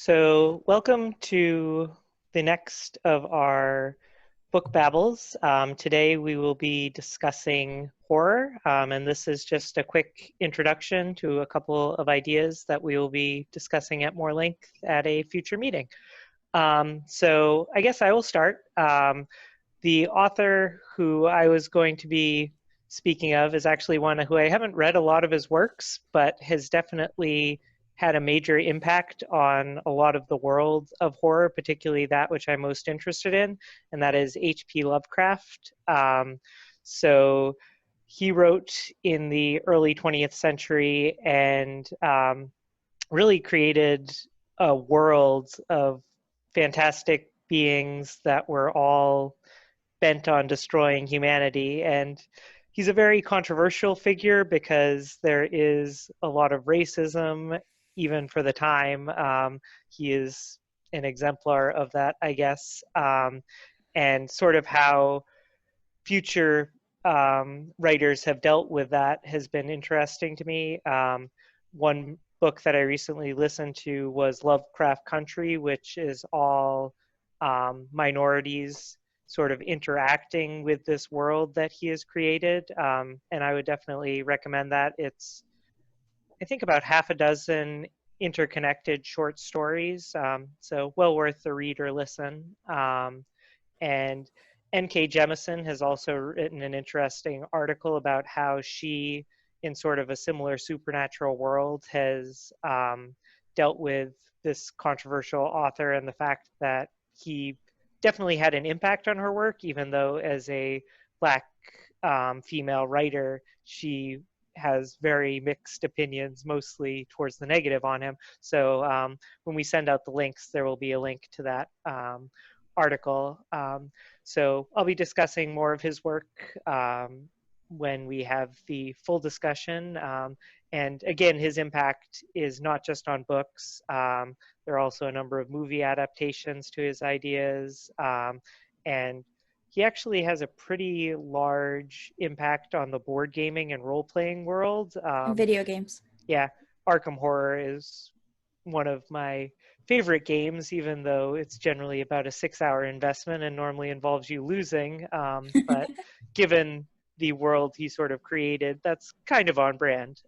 So, welcome to the next of our book babbles. Today we will be discussing horror, and this is just a quick introduction to a couple of ideas that we will be discussing at more length at a future meeting. So, I guess I will start. The author who I was going to be speaking of is actually one who I haven't read a lot of his works, but has definitely had a major impact on a lot of the world of horror, particularly that which I'm most interested in, and that is H.P. Lovecraft. So he wrote in the early 20th century and really created a world of fantastic beings that were all bent on destroying humanity. And he's a very controversial figure because there is a lot of racism, even for the time. He is an exemplar of that, I guess. And sort of how future writers have dealt with that has been interesting to me. One book that I recently listened to was Lovecraft Country, which is all minorities sort of interacting with this world that he has created. And I would definitely recommend that. It's, I think, about half a dozen interconnected short stories. So well worth the read or listen. And N.K. Jemisin has also written an interesting article about how she, in sort of a similar supernatural world, has dealt with this controversial author and the fact that he definitely had an impact on her work, even though as a Black female writer, she has very mixed opinions, mostly towards the negative on him. So when we send out the links, there will be a link to that article. So I'll be discussing more of his work when we have the full discussion. And again, his impact is not just on books. There are also a number of movie adaptations to his ideas. And he actually has a pretty large impact on the board gaming and role-playing world. Video games. Yeah, Arkham Horror is one of my favorite games, even though it's generally about a 6-hour investment and normally involves you losing. But given the world he sort of created, that's kind of on brand.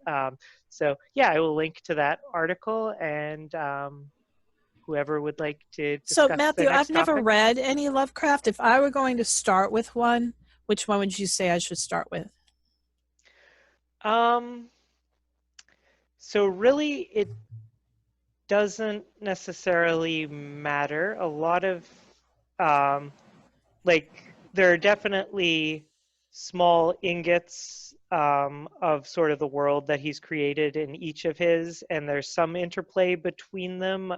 So yeah, I will link to that article, and whoever would like to So, discuss the Matthew, next I've never topic. read any Lovecraft. If I were going to start with one, which one would you say I should start with? So really, it doesn't necessarily matter. A lot of there are definitely small ingots of sort of the world that he's created in each of his, and there's some interplay between them,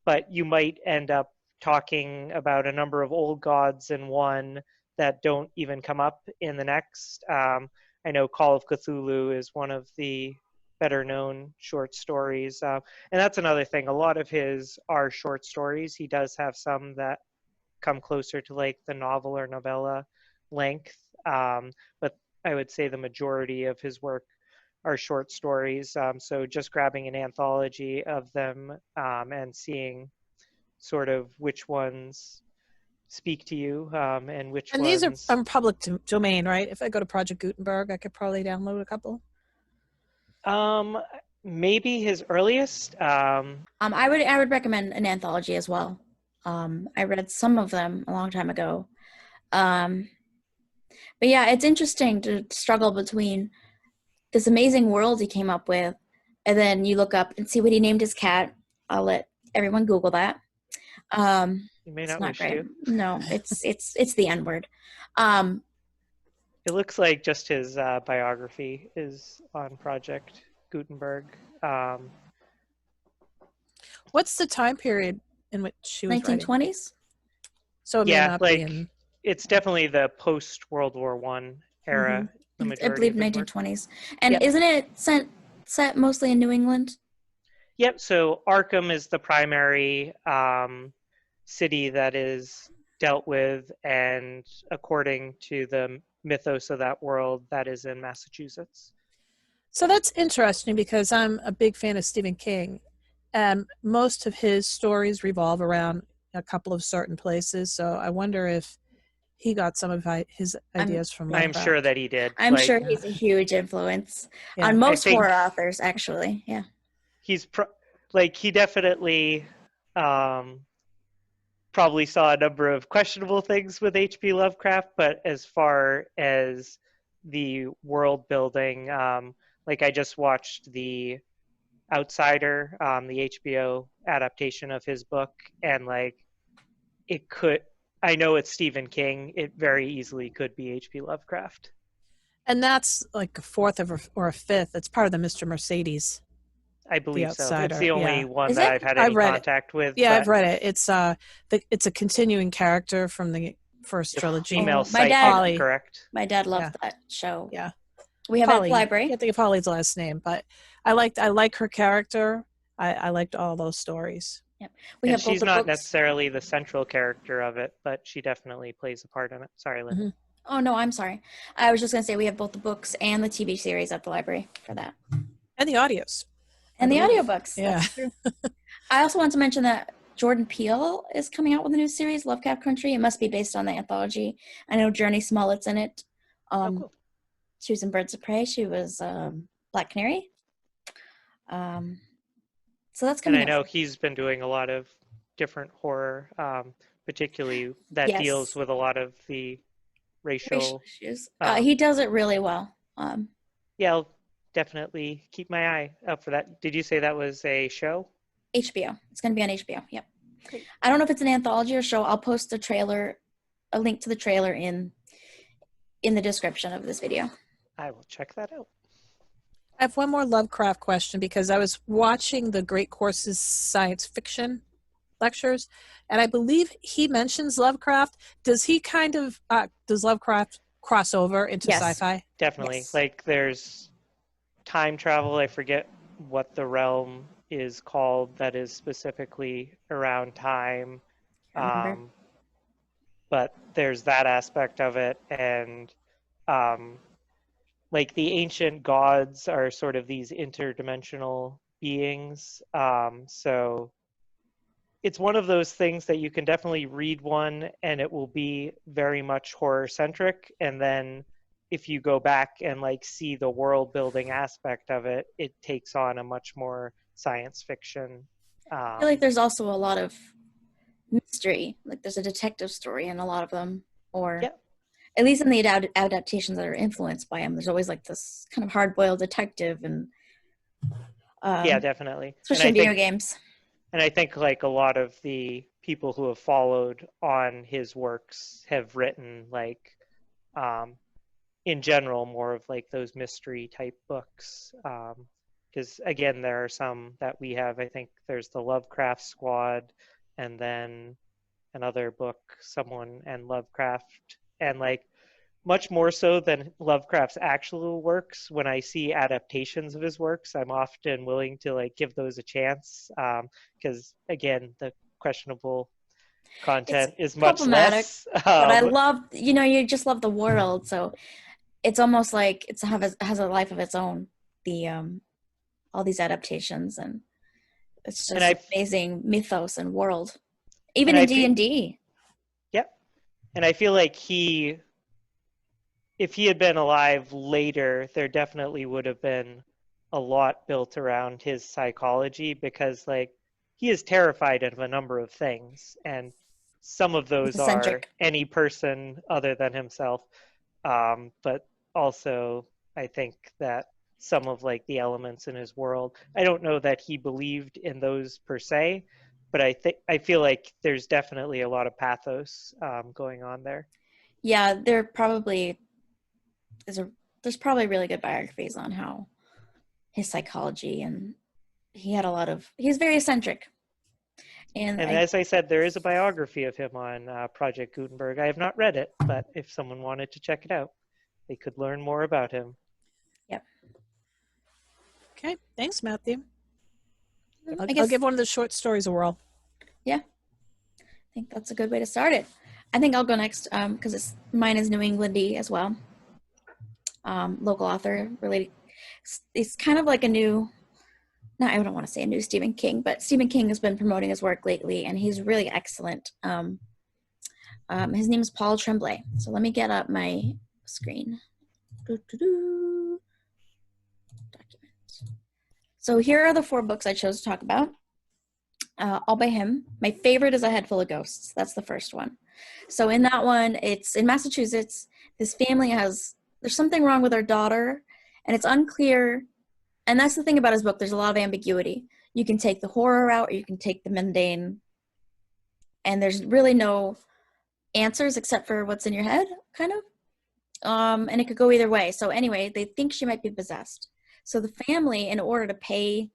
but you might end up talking about a number of old gods in one that don't even come up in the next. I know Call of Cthulhu is one of the better known short stories, and that's another thing. A lot of his are short stories. He does have some that come closer to like the novel or novella length, but I would say the majority of his work are short stories. So just grabbing an anthology of them and seeing sort of which ones speak to you and which And ones. these are public domain, right? If I go to Project Gutenberg, I could probably download a couple. Maybe his earliest. I would recommend an anthology as well. I read some of them a long time ago. But yeah, it's interesting to struggle between this amazing world he came up with, and then you look up and see what he named his cat. I'll let everyone Google that. You may It's not not wish great. to. No, it's the N word. It looks like just his biography is on Project Gutenberg. What's the time period in which she was writing? 1920s. So it may not be in. It's definitely the post World War I era. The I majority believe of his work. 1920s. And Yep. isn't it set mostly in New England? Yep. So Arkham is the primary city that is dealt with, and according to the mythos of that world, that is in Massachusetts. So that's interesting because I'm a big fan of Stephen King, And most of his stories revolve around a couple of certain places. So I wonder if he got some of his ideas from I'm Lovecraft. sure that he did. I'm sure he's a huge influence Yeah. on most I think horror authors, actually. Yeah. he's he definitely um, probably saw a number of questionable things with H.P. Lovecraft, but as far as the world building, like I just watched the Outsider, the HBO adaptation of his book, and like it could. I know it's Stephen King. It very easily could be H.P. Lovecraft. And that's like a fourth or a fifth. It's part of the Mr. Mercedes, I The believe so. It's Outsider. the only Yeah. one Is that it? I've had I've any read it. contact with. Yeah, but I've read it. It's a continuing character from the first the trilogy. female Oh, my dad- psychic, Polly. correct? My dad loved Yeah. that show. Yeah. We have it at Polly. the library. Can't think of Polly's last name, but I like her character. I liked all those stories. We And have both she's the not books. necessarily the central character of it, but she definitely plays a part in it. Sorry, Lynn. Mhm. Oh, no, I'm sorry. I was just going to say we have both the books and the TV series at the library for that. And the audios. And the believe. audiobooks. Yeah. That's true. I also want to mention that Jordan Peele is coming out with a new series, Lovecraft Country. It must be based on the anthology. I know Journey Smollett's in it. Cool. She was in Birds of Prey. She was Black Canary. So that's And coming I out. know he's been doing a lot of different horror, particularly that Yes. deals with a lot of the racial. issues. um, He does it really well. Yeah, I'll definitely keep my eye out for that. Did you say that was a show? HBO. It's going to be on HBO. Yep. Great. I don't know if it's an anthology or show. I'll post a link to the trailer in the description of this video. I will check that out. I have one more Lovecraft question because I was watching the Great Courses science fiction lectures, and I believe he mentions Lovecraft. Does he does Lovecraft cross over into Yes. sci-fi? Definitely. Yes. Like there's time travel. I forget what the realm is called that is specifically around time. Can't remember. But there's that aspect of it. And like the ancient gods are sort of these interdimensional beings. So it's one of those things that you can definitely read one and it will be very much horror centric. And then if you go back and like see the world building aspect of it, it takes on a much more science fiction. I feel like there's also a lot of mystery. Like there's a detective story in a lot of them, or Yeah. at least in the adaptations that are influenced by him. There's always like this kind of hard-boiled detective, and Yeah, definitely. especially in video games. And I think like a lot of the people who have followed on his works have written like in general more of like those mystery type books. Because again, there are some that we have. I think there's the Lovecraft Squad, and then another book, Someone and Lovecraft, and like much more so than Lovecraft's actual works. When I see adaptations of his works, I'm often willing to like give those a chance because again, the questionable content is much problematic, less. But I love, you just love the world, so it's almost like it has a life of its own. The all these adaptations, and it's just amazing mythos and world, even in D&D. Yep, and I feel like if he had been alive later, there definitely would have been a lot built around his psychology because like he is terrified of a number of things, and some of those are any person other than himself. But also I think that some of like the elements in his world, I don't know that he believed in those per se, but I feel like there's definitely a lot of pathos going on there. Yeah, there's probably really good biographies on how his psychology, and he's very eccentric. And as I said, there is a biography of him on Project Gutenberg. I have not read it, but if someone wanted to check it out, they could learn more about him. Yep. Okay, thanks, Matthew. I'll guess, give one of the short stories a whirl. Yeah, I think that's a good way to start it. I think I'll go next because mine is New Englandy as well. Local author related. It's kind of like a new no, I don't want to say a new Stephen King, but Stephen King has been promoting his work lately, and he's really excellent. His name is Paul Tremblay. So let me get up my screen. Document. So here are the 4 books I chose to talk about, all by him. My favorite is A Head Full of Ghosts. That's the first one. So in that one, it's in Massachusetts. This family there's something wrong with their daughter, and it's unclear. And that's the thing about his book. There's a lot of ambiguity. You can take the horror route, or you can take the mundane. And there's really no answers except for what's in your head, kind of. And it could go either way. So anyway, they think she might be possessed. So the family, in order to pay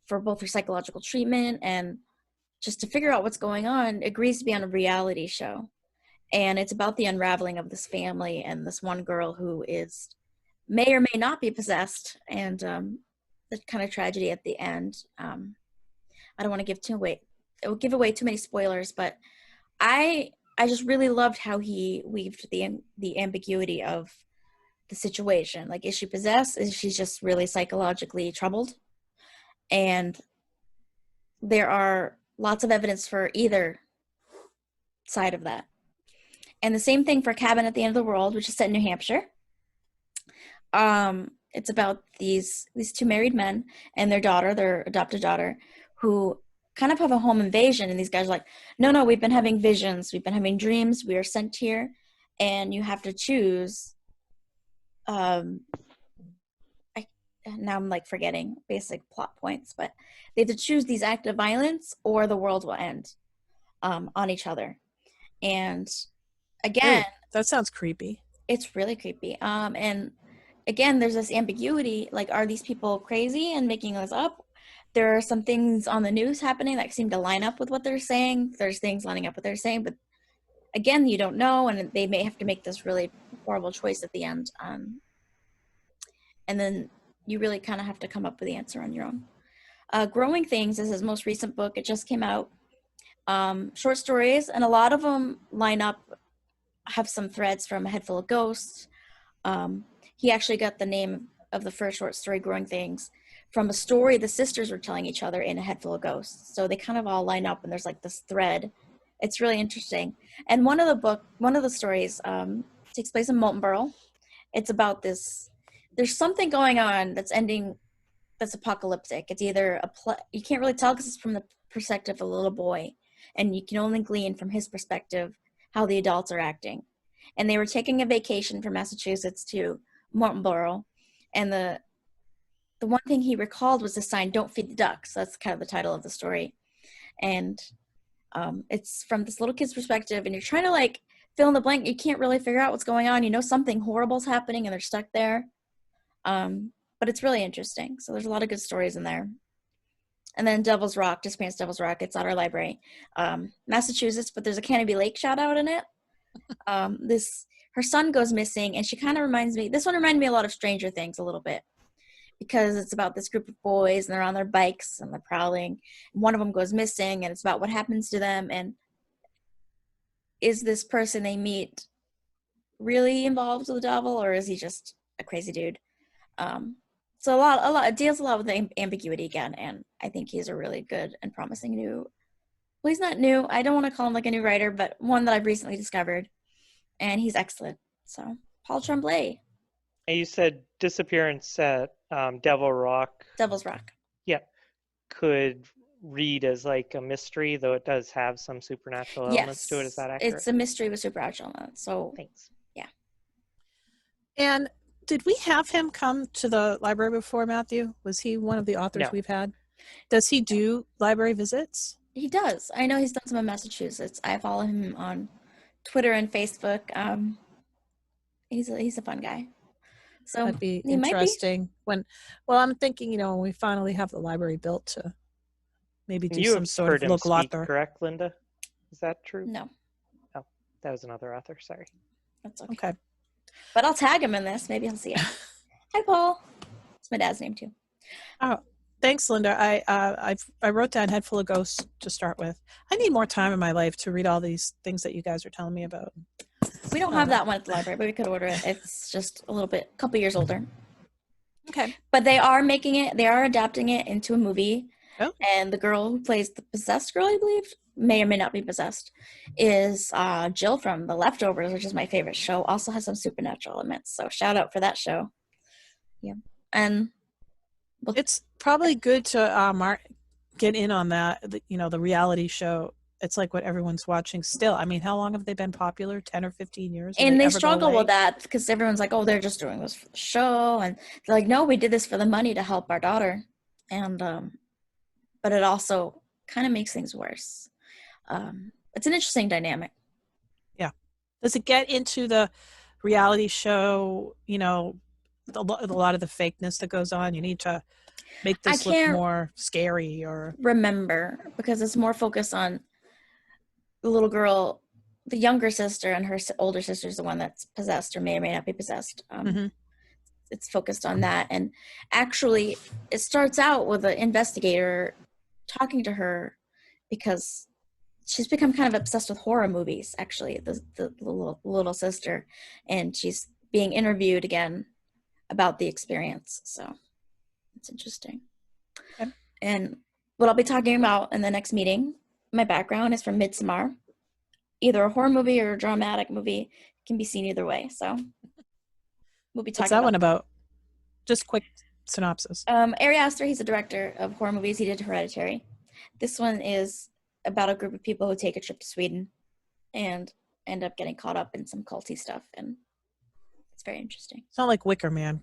for both her psychological treatment and just to figure out what's going on, agrees to be on a reality show. And it's about the unraveling of this family and this one girl who may or may not be possessed, and the kind of tragedy at the end. I don't want to give it will give away too many spoilers, but I just really loved how he weaved the ambiguity of the situation. Like, is she possessed? Is she just really psychologically troubled? And there are lots of evidence for either side of that. And the same thing for Cabin at the End of the World, which is set in New Hampshire. It's about these 2 married men and their adopted daughter, who kind of have a home invasion. And these guys are like, no, we've been having visions. We've been having dreams. We are sent here. And you have to choose. Now I'm like forgetting basic plot points, but they have to choose these acts of violence or the world will end on each other. And again, that sounds creepy. It's really creepy. And again, there's this ambiguity. Like, are these people crazy and making this up? There are some things on the news happening that seem to line up with what they're saying. There's things lining up with what they're saying, but again, you don't know, and they may have to make this really horrible choice at the end. And then you really kind of have to come up with the answer on your own. Growing Things is his most recent book. It just came out. Short stories, and a lot of them line up, have some threads from A Head Full of Ghosts. He actually got the name of the first short story, Growing Things, from a story the sisters were telling each other in A Head Full of Ghosts. So they kind of all line up, and there's like this thread. It's really interesting. And one of the stories takes place in Moultonborough. It's about this, there's something going on that's apocalyptic. It's either you can't really tell because it's from the perspective of a little boy, and you can only glean from his perspective how the adults are acting. And they were taking a vacation from Massachusetts to Moultonborough, and the one thing he recalled was the sign, "Don't feed the ducks." That's kind of the title of the story. And it's from this little kid's perspective, and you're trying to like fill in the blank. You can't really figure out what's going on. You know something horrible's happening, and they're stuck there. But it's really interesting. So there's a lot of good stories in there. And then Devil's Rock, Disappearance Devil's Rock. It's at our library, Massachusetts, but there's a Canopy Lake shout out in it. Her son goes missing, and she kind of this one reminded me a lot of Stranger Things a little bit, because it's about this group of boys, and they're on their bikes and they're prowling. One of them goes missing, and it's about what happens to them, and is this person they meet really involved with the devil, or is he just a crazy dude? So it deals a lot with the ambiguity again, and I think he's a really good and promising well, he's not new. I don't want to call him like a new writer, but one that I've recently discovered, and he's excellent. So, Paul Tremblay. And you said Disappearance at Devil's Rock. Yeah. Could read as like a mystery, though it does have some supernatural elements to it. Is that accurate? It's a mystery with supernatural elements. So, thanks. Yeah. And did we have him come to the library before, Matthew? Was he one of the authors we've had? Does he do library visits? He does. I know he's done some in Massachusetts. I follow him on Twitter and Facebook. He's a fun guy. So that'd be interesting. I'm thinking, when we finally have the library built, to maybe do some sort of local author. Correct, Linda? Is that true? No. Oh, that was another author. Sorry. That's okay. But I'll tag him in this. Maybe he'll see it. Hi, Paul. It's my dad's name too. Oh, thanks, Linda. I wrote down Head Full of Ghosts to start with. I need more time in my life to read all these things that you guys are telling me about. We don't have that one at the library, but we could order it. It's just a couple years older. Okay. But they are adapting it into a movie. Oh. And the girl who plays the possessed girl, I believe, may or may not be possessed, is Jill from The Leftovers, which is my favorite show. Also has some supernatural elements. So shout out for that show. Yeah. And it's probably good to get in on that, the reality show. It's like what everyone's watching still. I mean, how long have they been popular? 10 or 15 years? And they struggle with that because everyone's like, oh, they're just doing this for the show. And they're like, no, we did this for the money to help our daughter. And, but it also kind of makes things worse. It's an interesting dynamic. Yeah. Does it get into the reality show, a lot of the fakeness that goes on? You need to make this look more scary or remember, because it's more focused on the little girl, the younger sister, and her older sister is the one that's possessed or may or may not be possessed. It's focused on that. And actually it starts out with an investigator talking to her because she's become kind of obsessed with horror movies, actually, the little sister, and she's being interviewed again about the experience. So it's interesting. Okay. And what I'll be talking about in the next meeting, my background is from Midsommar. Either a horror movie or a dramatic movie. It can be seen either way. So we'll be talking What's that one about? Just quick synopsis. Ari Aster, he's a director of horror movies. He did Hereditary. This one is about a group of people who take a trip to Sweden and end up getting caught up in some culty stuff. And it's very interesting. It's not like Wicker Man.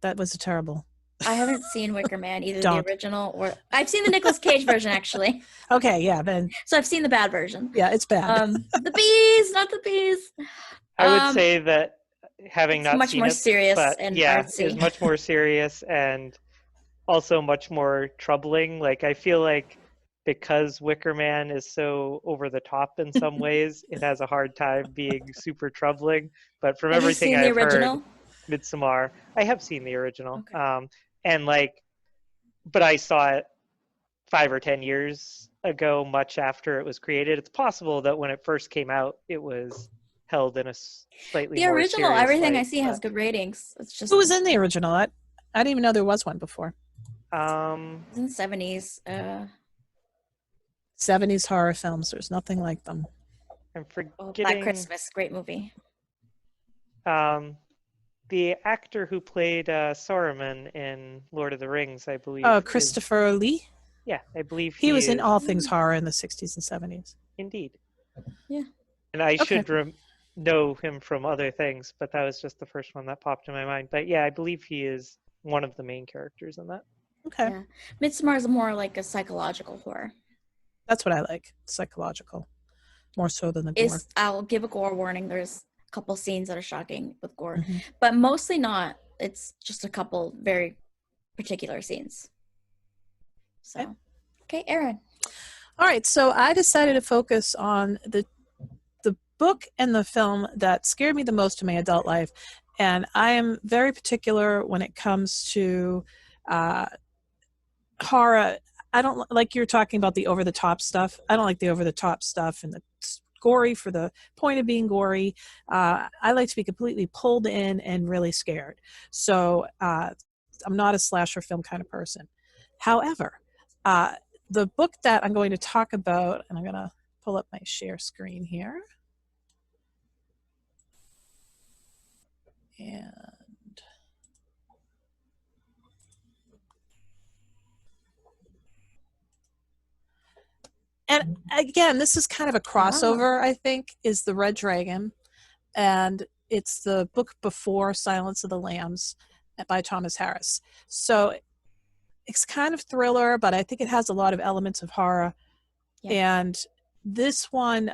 That was terrible. I haven't seen Wicker Man, either the original or I've seen the Nicolas Cage version, actually. Okay, yeah, then. So I've seen the bad version. Yeah, it's bad. The bees, not the bees. I would say that having not much seen more it, serious but and artsy. It's much more serious and also much more troubling. Like I feel like because Wicker Man is so over the top in some ways, it has a hard time being super troubling. But from everything I've heard, Midsommar, I have seen the original. Okay. But I saw it 5 or 10 years ago, much after it was created. It's possible that when it first came out, it was held in a slightly more original. serious Everything light, I see has good ratings. It's just who was in the original? I didn't even know there was one before. In the 70s. 70s horror films. There's nothing like them. I'm forgetting. Black Christmas, great movie. The actor who played Saruman in Lord of the Rings, I believe. Oh, Christopher Lee? Yeah, I believe he was in all things horror in the 60s and 70s. Indeed. Yeah. And I should know him from other things, but that was just the first one that popped in my mind. But yeah, I believe he is one of the main characters in that. Okay. Yeah. Midsommar is more like a psychological horror. That's what I like, psychological, more so than the gore. I'll give a gore warning. There's a couple scenes that are shocking with gore, but mostly not. It's just a couple very particular scenes. So, okay, Erin. All right, so I decided to focus on the book and the film that scared me the most in my adult life, and I am very particular when it comes to horror. I don't like you're talking about the over-the-top stuff. I don't like the over-the-top stuff and the gory for the point of being gory. I like to be completely pulled in and really scared. So I'm not a slasher film kind of person. However, the book that I'm going to talk about, and I'm going to pull up my share screen here. And again, this is kind of a crossover, I think, is The Red Dragon. And it's the book before Silence of the Lambs by Thomas Harris. So it's kind of thriller, but I think it has a lot of elements of horror. Yeah. And this one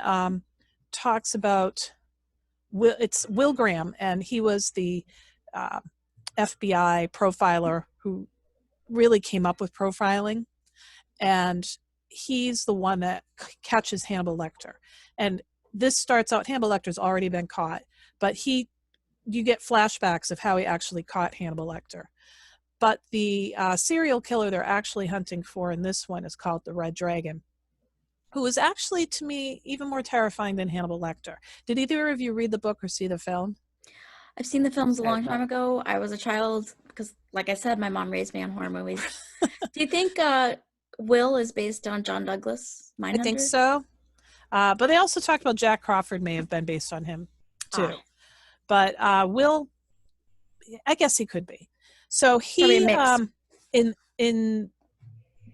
talks about, it's Will Graham, and he was the FBI profiler who really came up with profiling. And he's the one that catches Hannibal Lecter. And this starts out, Hannibal Lecter's already been caught, but you get flashbacks of how he actually caught Hannibal Lecter. But the serial killer they're actually hunting for in this one is called the Red Dragon, who is actually, to me, even more terrifying than Hannibal Lecter. Did either of you read the book or see the film? I've seen the films a long time ago. I was a child because, like I said, my mom raised me on horror movies. Do you think Will is based on John Douglas, Mindhunter? I think so. But they also talked about Jack Crawford may have been based on him too. But Will, I guess he could be. So he in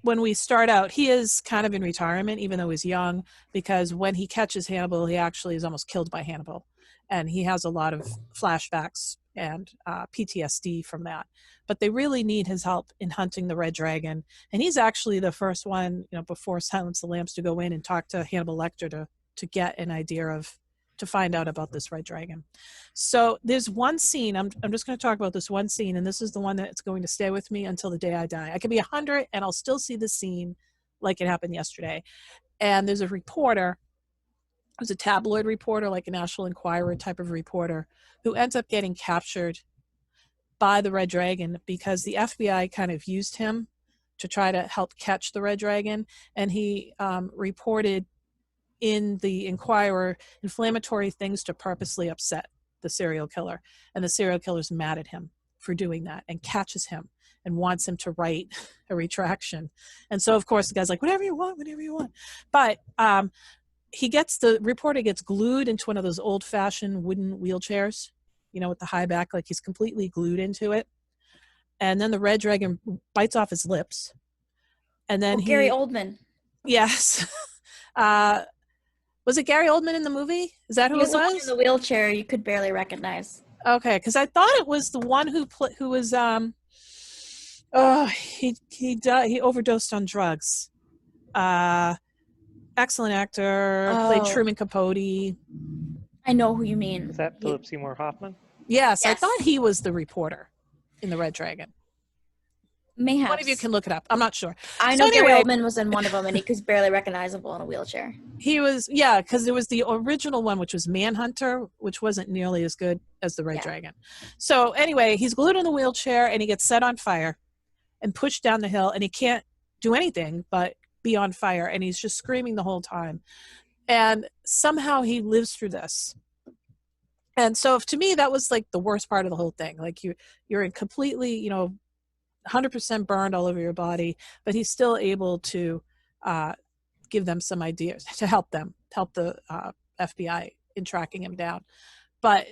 when we start out, he is kind of in retirement, even though he's young, because when he catches Hannibal, he actually is almost killed by Hannibal. And he has a lot of flashbacks and PTSD from that. But they really need his help in hunting the Red Dragon. And he's actually the first one, before Silence the Lambs, to go in and talk to Hannibal Lecter to get an idea of, to find out about this Red Dragon. So there's one scene, I'm just going to talk about this one scene, and this is the one that's going to stay with me until the day I die. I could be 100 and I'll still see the scene like it happened yesterday. And there's a reporter, who's a tabloid reporter, like a National Enquirer type of reporter, who ends up getting captured by the Red Dragon because the FBI kind of used him to try to help catch the Red Dragon. And he reported in the Enquirer inflammatory things to purposely upset the serial killer. And the serial killer's mad at him for doing that and catches him and wants him to write a retraction. And so, of course, the guy's like, whatever you want. But the reporter gets glued into one of those old-fashioned wooden wheelchairs, with the high back, like he's completely glued into it. And then the Red Dragon bites off his lips. And then Gary Oldman. Yes. Was it Gary Oldman in the movie? Is that who it was? The one in the wheelchair you could barely recognize. Okay, because I thought it was the one who was he overdosed on drugs. Excellent actor, played Truman Capote. I know who you mean. Is that Philip Seymour Hoffman? Yes, I thought he was the reporter in the Red Dragon. Mayhaps. One of you can look it up. I'm not sure. I know Gary Oldman was in one of them, and he was barely recognizable in a wheelchair. He was, because there was the original one, which was Manhunter, which wasn't nearly as good as the Red Dragon. So anyway, he's glued in the wheelchair, and he gets set on fire and pushed down the hill, and he can't do anything but be on fire, and he's just screaming the whole time. And somehow he lives through this. And so to me, that was like the worst part of the whole thing. Like you're in completely, 100% burned all over your body, but he's still able to give them some ideas to help the FBI in tracking him down. But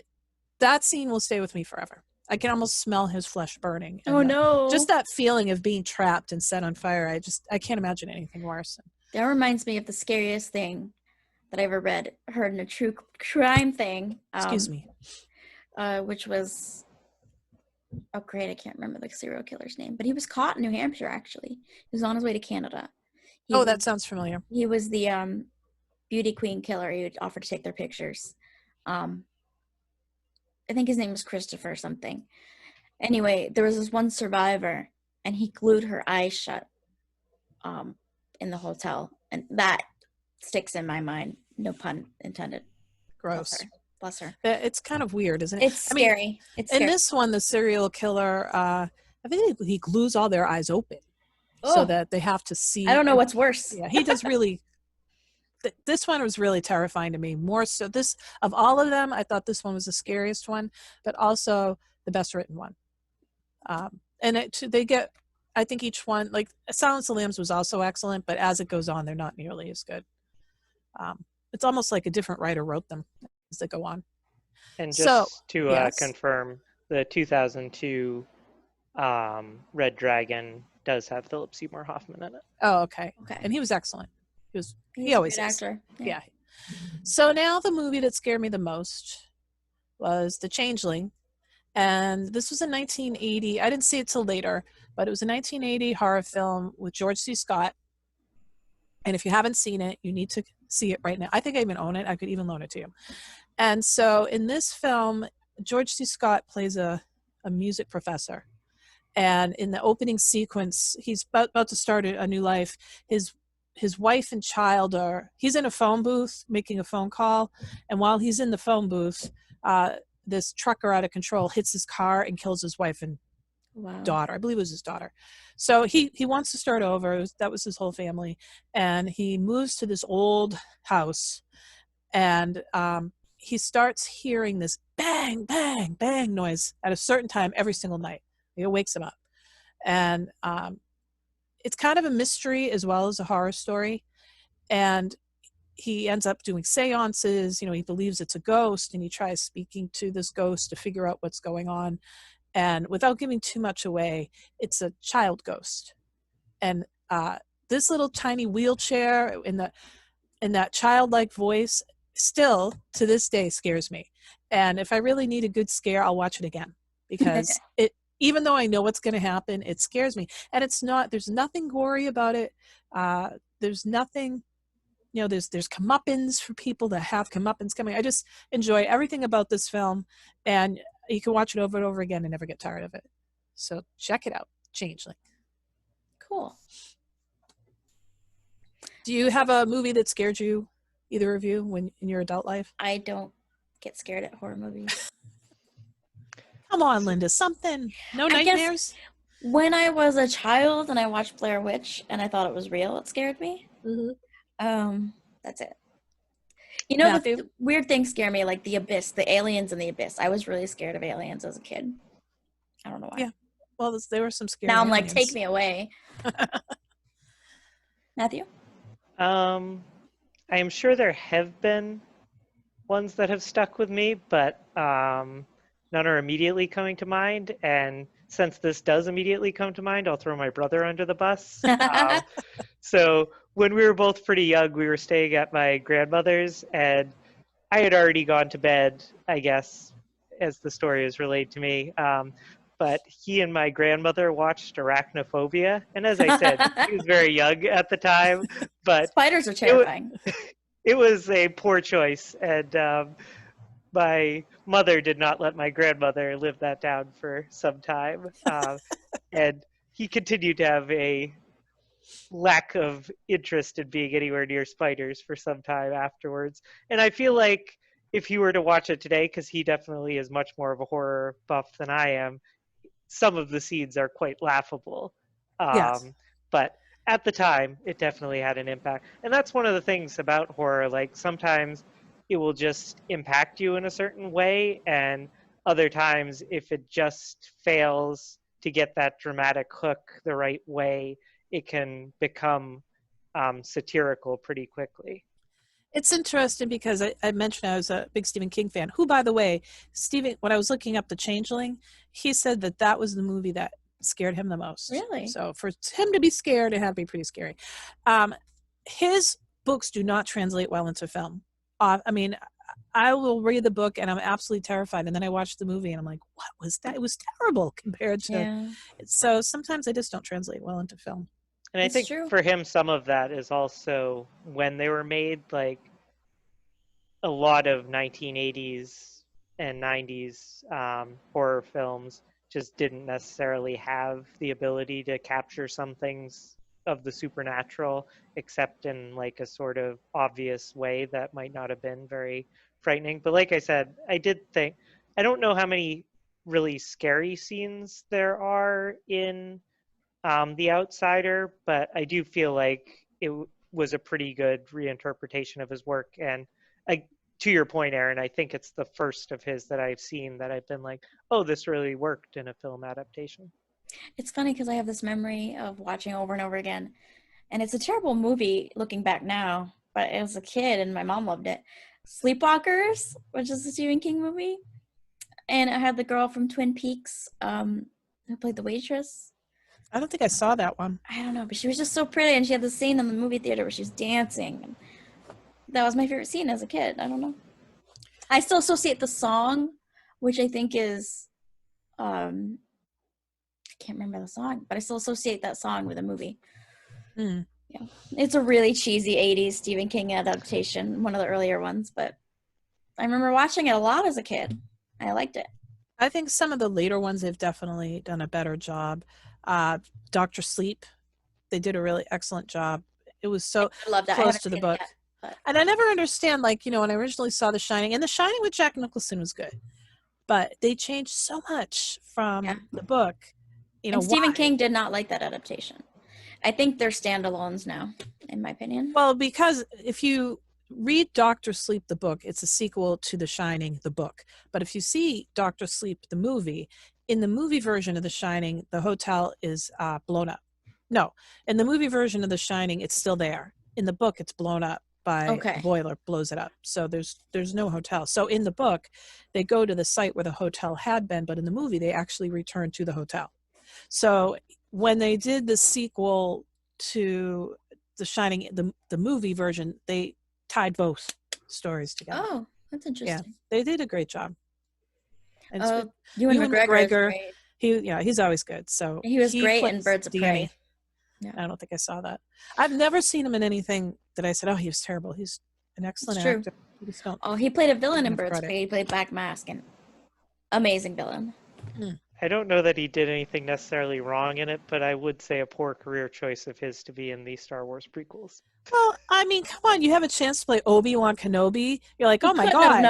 that scene will stay with me forever. I can almost smell his flesh burning. And no. Just that feeling of being trapped and set on fire. I can't imagine anything worse. That reminds me of the scariest thing that I ever heard in a true crime thing. Excuse me. Which was, oh great, I can't remember the serial killer's name, but he was caught in New Hampshire, actually. He was on his way to Canada. That sounds familiar. He was the beauty queen killer. He would offer to take their pictures. I think his name was Christopher something. Anyway, there was this one survivor, and he glued her eyes shut in the hotel. And that sticks in my mind. No pun intended. Gross. Bless her. It's kind of weird, isn't it? It's scary. In this one, the serial killer, I think he glues all their eyes open so that they have to see. I don't know what's worse. Yeah, he does really. This one was really terrifying to me. More so, of all of them, I thought this one was the scariest one, but also the best written one. And they get, I think each one, like Silence of the Lambs was also excellent, but as it goes on, they're not nearly as good. It's almost like a different writer wrote them as they go on. And just to confirm, the 2002 Red Dragon does have Philip Seymour Hoffman in it. Oh, okay. And he was excellent. He always is. Actor. Yeah. So now the movie that scared me the most was The Changeling. And this was in 1980. I didn't see it till later, but it was a 1980 horror film with George C. Scott. And if you haven't seen it, you need to see it right now. I think I even own it. I could even loan it to you. And so in this film, George C. Scott plays a music professor. And in the opening sequence, he's about to start a new life. His wife and child he's in a phone booth making a phone call. And while he's in the phone booth, this trucker out of control hits his car and kills his wife and daughter. I believe it was his daughter. So he wants to start over. That was his whole family. And he moves to this old house. And he starts hearing this bang, bang, bang noise at a certain time every single night. It wakes him up. And it's kind of a mystery as well as a horror story. And he ends up doing seances. He believes it's a ghost, and he tries speaking to this ghost to figure out what's going on. And without giving too much away, it's a child ghost. And this little tiny wheelchair in that childlike voice still to this day scares me. And if I really need a good scare, I'll watch it again, because even though I know what's going to happen, it scares me. And there's nothing gory about it. There's nothing, there's comeuppance for people that have comeuppance coming. I just enjoy everything about this film, and you can watch it over and over again and never get tired of it. So check it out, Changeling. Cool. Do you have a movie that scared you, either of you, in your adult life? I don't get scared at horror movies. Come on, Linda, something. No nightmares? When I was a child and I watched Blair Witch and I thought it was real, it scared me. Mm-hmm. That's it. The weird things scare me, like the abyss, the aliens in the abyss. I was really scared of aliens as a kid. I don't know why. Yeah. Well, there were some scary Now I'm aliens. like, take me away. Matthew? I am sure there have been ones that have stuck with me, but none are immediately coming to mind. And since this does immediately come to mind, I'll throw my brother under the bus. So when we were both pretty young, we were staying at my grandmother's, and I had already gone to bed, I guess, as the story is relayed to me. But he and my grandmother watched Arachnophobia. And as I said, he was very young at the time. But spiders are terrifying. It was a poor choice. And my mother did not let my grandmother live that down for some time. And he continued to have a lack of interest in being anywhere near spiders for some time afterwards. And I feel like if he were to watch it today, because he definitely is much more of a horror buff than I am, some of the scenes are quite laughable. Yes. But at the time, it definitely had an impact. And that's one of the things about horror. Like, sometimes it will just impact you in a certain way, and other times, if it just fails to get that dramatic hook the right way, it can become satirical pretty quickly. It's interesting because I mentioned I was a big Stephen King fan, who, by the way, when I was looking up The Changeling, he said that was the movie that scared him the most. Really? So for him to be scared, it had to be pretty scary. His books do not translate well into film. I will read the book and I'm absolutely terrified, and then I watch the movie and I'm like, what was that? It was terrible compared to... Yeah. So sometimes they just don't translate well into film. And I think for him, some of that is also when they were made. Like, a lot of 1980s and 90s horror films just didn't necessarily have the ability to capture some things of the supernatural, except in like a sort of obvious way that might not have been very frightening. But like I said, I don't know how many really scary scenes there are in The Outsider, but I do feel like it was a pretty good reinterpretation of his work. And to your point, Erin, I think it's the first of his that I've seen that I've been like, oh, this really worked in a film adaptation. It's funny because I have this memory of watching over and over again, and it's a terrible movie looking back now, but as a kid, and my mom loved it. Sleepwalkers, which is a Stephen King movie, and it had the girl from Twin Peaks who played the waitress. I don't think I saw that one. I don't know, but she was just so pretty, and she had the scene in the movie theater where she was dancing. That was my favorite scene as a kid. I don't know. I still associate the song, which I think is, I can't remember the song, but I still associate that song with a movie. Mm. Yeah, it's a really cheesy 80s Stephen King adaptation, one of the earlier ones, but I remember watching it a lot as a kid. I liked it. I think some of the later ones have definitely done a better job. Dr. Sleep, they did a really excellent job. It was so close to the book. And I never understand, like, when I originally saw The Shining, and The Shining with Jack Nicholson was good, but they changed so much from the book. And Stephen King did not like that adaptation. I think they're standalones now, in my opinion. Well, because if you read Doctor Sleep the book, it's a sequel to The Shining the book. But if you see Doctor Sleep the movie, in the movie version of The Shining, the hotel is blown up. No, in the movie version of The Shining, it's still there. In the book, it's blown up by a boiler, blows it up. So there's no hotel. So in the book, they go to the site where the hotel had been, but in the movie, they actually return to the hotel. So when they did the sequel to The Shining, the movie version, they tied both stories together. Oh, that's interesting. Yeah, they did a great job. And Ewan McGregor, he's always good. So he was great in Birds of Prey. Yeah. I don't think I saw that. I've never seen him in anything that I said, oh, he was terrible. He's an excellent actor. He played a villain in Birds of Prey. He played Black Mask, and amazing villain. I don't know that he did anything necessarily wrong in it, but I would say a poor career choice of his to be in the Star Wars prequels. Well, I mean, come on, you have a chance to play Obi-Wan Kenobi. You're like, oh my God.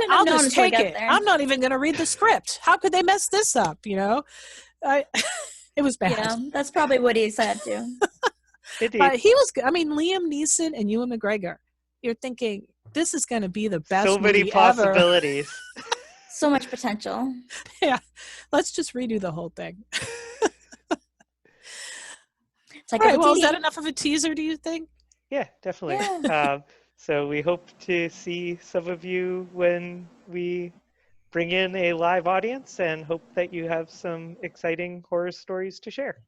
I'll just take it. I'm not even going to read the script. How could they mess this up, you know? It was bad. Yeah, that's probably what he said too. But he was good. I mean, Liam Neeson and Ewan McGregor. You're thinking, this is going to be the best so many possibilities. So much potential. Yeah. Let's just redo the whole thing. It's like, well, is that enough of a teaser, do you think? Yeah, definitely. Yeah. So we hope to see some of you when we bring in a live audience, and hope that you have some exciting horror stories to share.